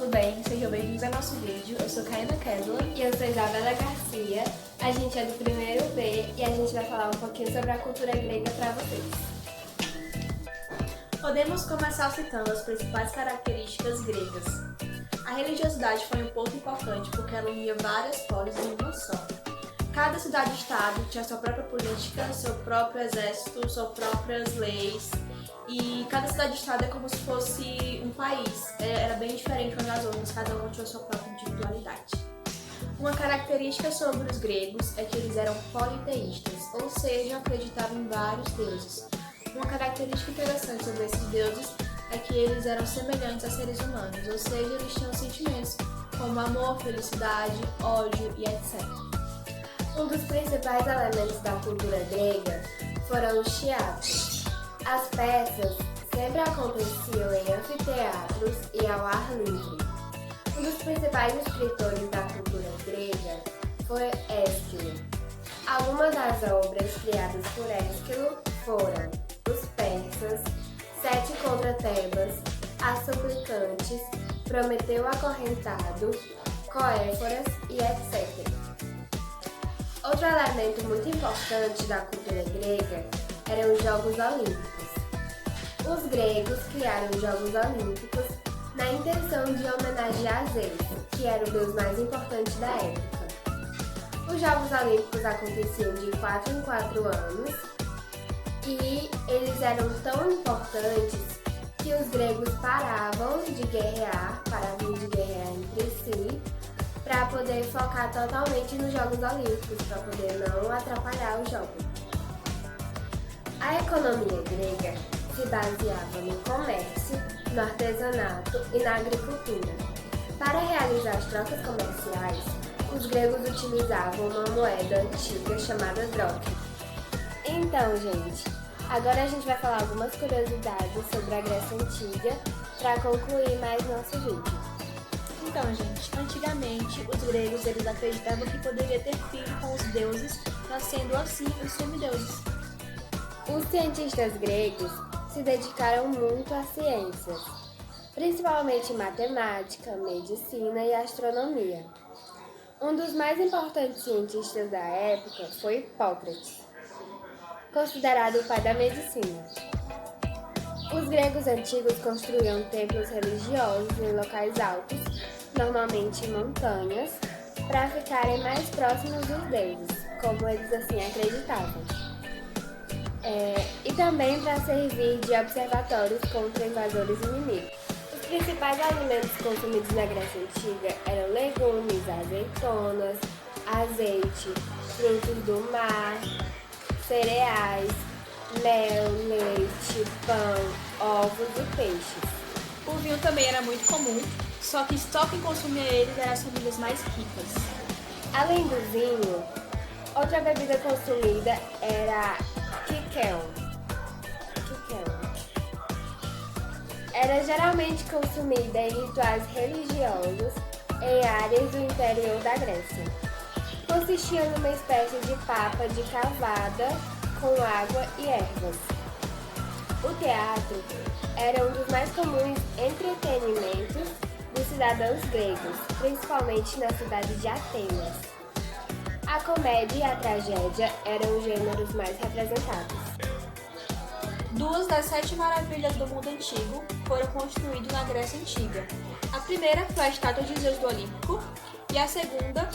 tudo bem? Sejam bem-vindos ao nosso vídeo. Eu sou Caína Kessler. E eu sou Isabela Garcia, a gente é do primeiro B e a gente vai falar um pouquinho sobre a cultura grega para vocês. Podemos começar citando as principais características gregas. A religiosidade foi um ponto importante porque ela unia várias polis em uma só. Cada cidade-estado tinha sua própria política, seu próprio exército, suas próprias leis. E cada cidade-estado é como se fosse um país. Era bem diferente umas das outras, cada uma tinha sua própria individualidade. Uma característica sobre os gregos é que eles eram politeístas, ou seja, acreditavam em vários deuses. Uma característica interessante sobre esses deuses é que eles eram semelhantes a seres humanos, ou seja, eles tinham sentimentos como amor, felicidade, ódio e etc. Um dos principais elementos da cultura grega foram os teatros. As peças sempre aconteciam em anfiteatros e ao ar livre. Um dos principais escritores da cultura grega foi Ésquilo. Algumas das obras criadas por Ésquilo foram Os Persas, Sete contra Tebas, As Suplicantes, Prometeu Acorrentado, Coéforas e etc. Outro elemento muito importante da cultura grega eram os Jogos Olímpicos. Os gregos criaram os Jogos Olímpicos na intenção de homenagear Zeus, que era o deus mais importante da época. Os Jogos Olímpicos aconteciam de 4 em 4 anos e eles eram tão importantes que os gregos paravam de guerrear entre si, para poder focar totalmente nos Jogos Olímpicos, para poder não atrapalhar os Jogos. A economia grega se baseava no comércio, no artesanato e na agricultura. Para realizar as trocas comerciais, os gregos utilizavam uma moeda antiga chamada dracma. Então, gente, agora a gente vai falar algumas curiosidades sobre a Grécia Antiga para concluir mais nosso vídeo. Então, gente, antigamente os gregos eles acreditavam que poderia ter filho com os deuses, nascendo assim os semideuses. Os cientistas gregos se dedicaram muito às ciências, principalmente matemática, medicina e astronomia. Um dos mais importantes cientistas da época foi Hipócrates, considerado o pai da medicina. Os gregos antigos construíam templos religiosos em locais altos, normalmente em montanhas, para ficarem mais próximos dos deuses, como eles assim acreditavam. E também para servir de observatórios contra invasores inimigos. Os principais alimentos consumidos na Grécia Antiga eram legumes, azeitonas, azeite, frutos do mar, cereais, mel, leite, pão, ovos e peixes. O vinho também era muito comum, só que só quem consumia eles eram as famílias mais ricas. Além do vinho, outra bebida consumida era quiquel. Era geralmente consumida em rituais religiosos em áreas do interior da Grécia. Consistia numa espécie de papa de cavada com água e ervas. O teatro era um dos mais comuns entretenimentos dos cidadãos gregos, principalmente na cidade de Atenas. A comédia e a tragédia eram os gêneros mais representados. Duas das 7 maravilhas do mundo antigo foram construídas na Grécia Antiga. A primeira foi a estátua de Zeus do Olímpico e a segunda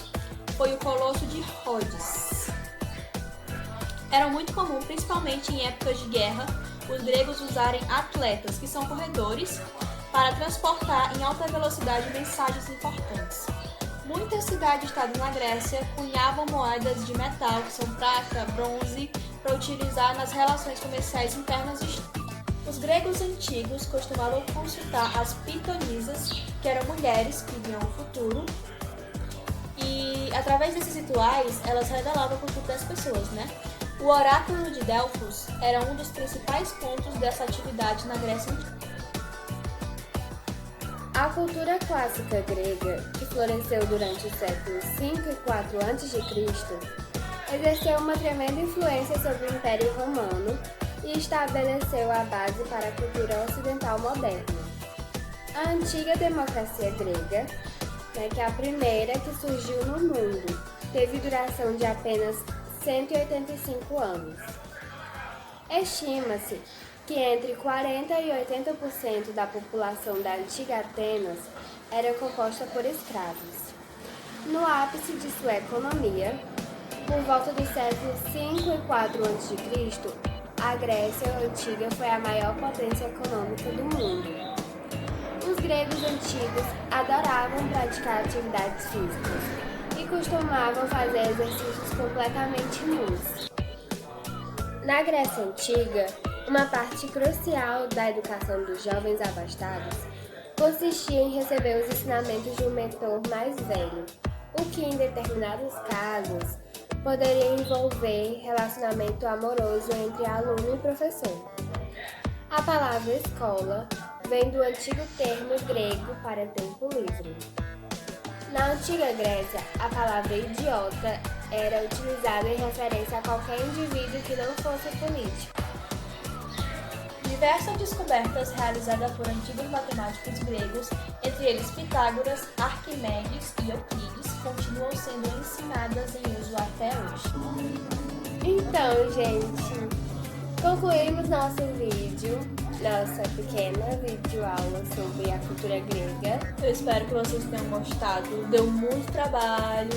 foi o Colosso de Rhodes. Era muito comum, principalmente em épocas de guerra, os gregos usarem atletas, que são corredores, para transportar em alta velocidade mensagens importantes. Muitas cidades-estados na Grécia cunhavam moedas de metal, que são prata, bronze, para utilizar nas relações comerciais internas. Os gregos antigos costumavam consultar as pitonisas, que eram mulheres que viam o futuro, e através desses rituais elas revelavam o futuro das pessoas, né? O oráculo de Delfos era um dos principais pontos dessa atividade na Grécia Antiga. A cultura clássica grega, que floresceu durante os séculos 5 e 4 a.C., exerceu uma tremenda influência sobre o Império Romano e estabeleceu a base para a cultura ocidental moderna. A antiga democracia grega, que é a primeira que surgiu no mundo, teve duração de apenas 185 anos. Estima-se que entre 40% e 80% da população da antiga Atenas era composta por escravos. No ápice de sua economia, por volta dos séculos 5 e 4 a.C., a Grécia Antiga foi a maior potência econômica do mundo. Os gregos antigos adoravam praticar atividades físicas e costumavam fazer exercícios completamente nus. Na Grécia Antiga, uma parte crucial da educação dos jovens abastados consistia em receber os ensinamentos de um mentor mais velho, o que em determinados casos poderia envolver relacionamento amoroso entre aluno e professor. A palavra escola vem do antigo termo grego para tempo livre. Na antiga Grécia, a palavra idiota era utilizada em referência a qualquer indivíduo que não fosse político. Diversas descobertas realizadas por antigos matemáticos gregos, entre eles Pitágoras, Arquimedes e Euclides, continuam sendo ensinadas em uso até hoje. Então, gente, concluímos nosso vídeo, nossa pequena videoaula sobre a cultura grega. Eu espero que vocês tenham gostado. Deu muito trabalho,